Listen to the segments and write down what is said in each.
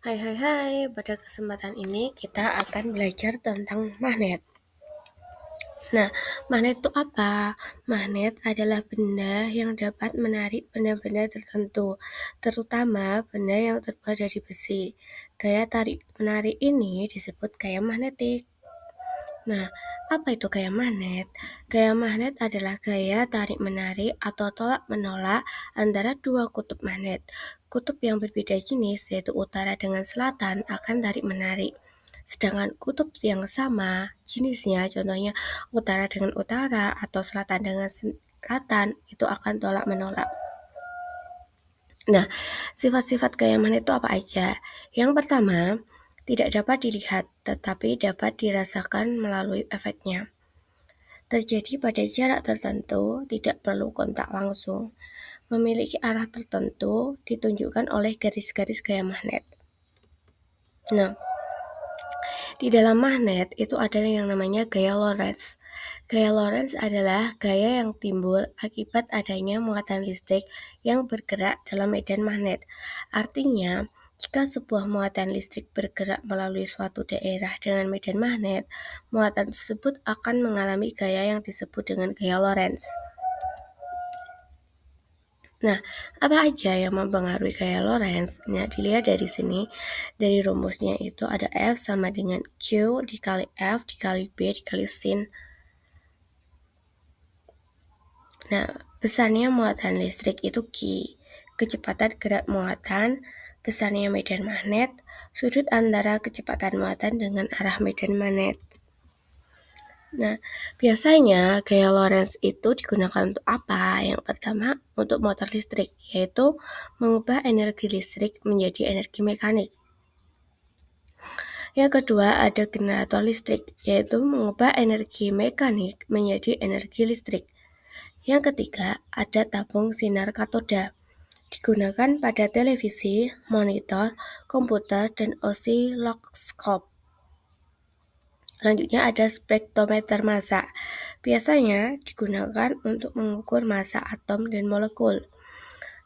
Hai, pada kesempatan ini kita akan belajar tentang magnet. Nah, magnet itu apa? Magnet adalah benda yang dapat menarik benda-benda tertentu, terutama benda yang terbuat dari besi. Gaya tarik-menarik ini disebut gaya magnetik. Nah, apa itu gaya magnet? Gaya magnet adalah gaya tarik-menarik atau tolak-menolak antara dua kutub magnet. Kutub yang berbeda jenis, yaitu utara dengan selatan, akan tarik-menarik. Sedangkan kutub yang sama jenisnya, contohnya utara dengan utara atau selatan dengan selatan, itu akan tolak-menolak. Nah, sifat-sifat gaya magnet itu apa aja? Yang pertama, tidak dapat dilihat, tetapi dapat dirasakan melalui efeknya. Terjadi pada jarak tertentu, tidak perlu kontak langsung. Memiliki arah tertentu, ditunjukkan oleh garis-garis gaya magnet. Nah, di dalam magnet itu ada yang namanya gaya Lorentz. Gaya Lorentz adalah gaya yang timbul akibat adanya muatan listrik yang bergerak dalam medan magnet. Artinya, jika sebuah muatan listrik bergerak melalui suatu daerah dengan medan magnet, muatan tersebut akan mengalami gaya yang disebut dengan gaya Lorentz. Nah, apa aja yang mempengaruhi gaya Lorentz? Nah, dilihat dari sini, dari rumusnya itu ada F sama dengan Q dikali F dikali B dikali sin. Nah, besarnya muatan listrik itu Q, kecepatan gerak muatan, besarnya medan magnet, sudut antara kecepatan muatan dengan arah medan magnet. Nah, biasanya gaya Lorentz itu digunakan untuk apa? Yang pertama, untuk motor listrik, yaitu mengubah energi listrik menjadi energi mekanik. Yang kedua, ada generator listrik, yaitu mengubah energi mekanik menjadi energi listrik. Yang ketiga, ada tabung sinar katoda, digunakan pada televisi, monitor, komputer, dan osiloskop. Selanjutnya ada spektrometer massa. Biasanya digunakan untuk mengukur massa atom dan molekul.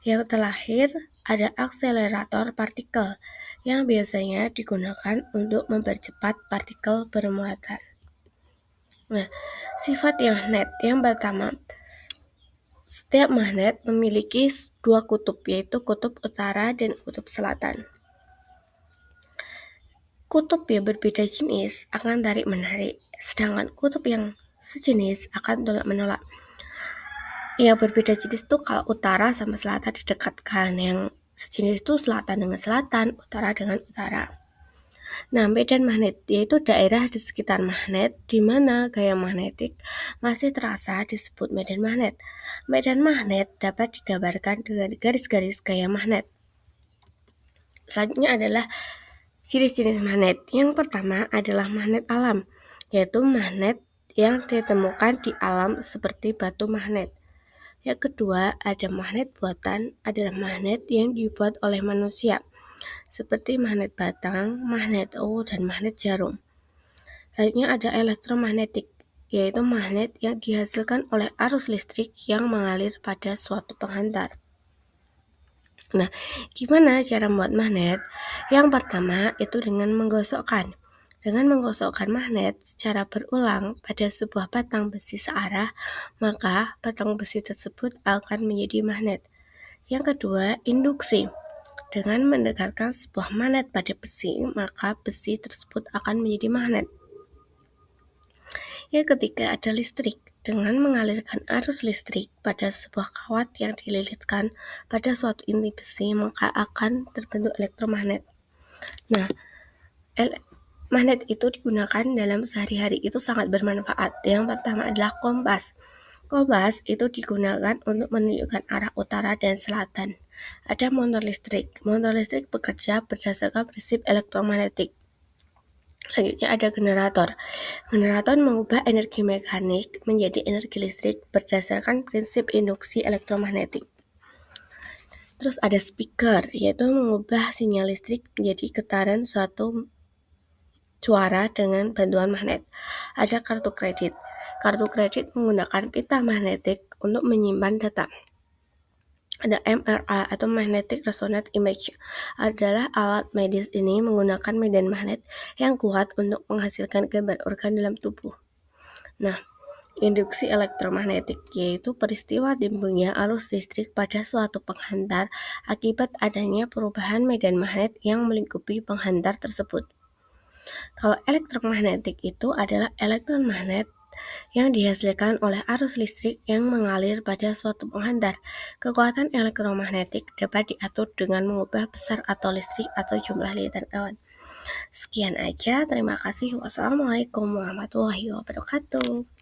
Yang terakhir ada akselerator partikel yang biasanya digunakan untuk mempercepat partikel bermuatan. Nah, sifat magnet yang pertama, setiap magnet memiliki dua kutub, yaitu kutub utara dan kutub selatan. Kutub yang berbeda jenis akan tarik-menarik, sedangkan kutub yang sejenis akan tolak-menolak. Yang berbeda jenis itu kalau utara sama selatan didekatkan, yang sejenis itu selatan dengan selatan, utara dengan utara. Nah, medan magnet yaitu daerah di sekitar magnet di mana gaya magnetik masih terasa disebut medan magnet. Medan magnet dapat digambarkan dengan garis-garis gaya magnet. Selanjutnya adalah jenis-jenis magnet. Yang pertama adalah magnet alam, yaitu magnet yang ditemukan di alam seperti batu magnet. Yang kedua, ada magnet buatan, adalah magnet yang dibuat oleh manusia, seperti magnet batang, magnet dan magnet jarum. Selanjutnya ada elektromagnetik, yaitu magnet yang dihasilkan oleh arus listrik yang mengalir pada suatu penghantar. Nah, gimana cara membuat magnet? Yang pertama itu dengan menggosokkan. Dengan menggosokkan magnet secara berulang pada sebuah batang besi searah, maka batang besi tersebut akan menjadi magnet. Yang kedua, induksi. Dengan mendekatkan sebuah magnet pada besi, maka besi tersebut akan menjadi magnet. Yang ketiga, ada listrik. Dengan mengalirkan arus listrik pada sebuah kawat yang dililitkan pada suatu inti besi, maka akan terbentuk elektromagnet. Nah, magnet itu digunakan dalam sehari-hari itu sangat bermanfaat. Yang pertama adalah kompas. Kompas itu digunakan untuk menunjukkan arah utara dan selatan. Ada motor listrik. Motor listrik bekerja berdasarkan prinsip elektromagnetik. Selanjutnya ada generator. Generator mengubah energi mekanik menjadi energi listrik berdasarkan prinsip induksi elektromagnetik. Terus ada speaker, yaitu mengubah sinyal listrik menjadi getaran suatu suara dengan bantuan magnet. Ada kartu kredit. Kartu kredit menggunakan pita magnetik untuk menyimpan data. Ada MRI atau Magnetic Resonance Image, adalah alat medis ini menggunakan medan magnet yang kuat untuk menghasilkan gambar organ dalam tubuh. Nah, induksi elektromagnetik yaitu peristiwa timbulnya arus listrik pada suatu penghantar akibat adanya perubahan medan magnet yang melingkupi penghantar tersebut. Kalau elektromagnetik itu adalah elektron magnet yang dihasilkan oleh arus listrik yang mengalir pada suatu penghantar. Kekuatan elektromagnetik dapat diatur dengan mengubah besar atau listrik atau jumlah liter kawan. Sekian aja, terima kasih. Wassalamualaikum warahmatullahi wabarakatuh.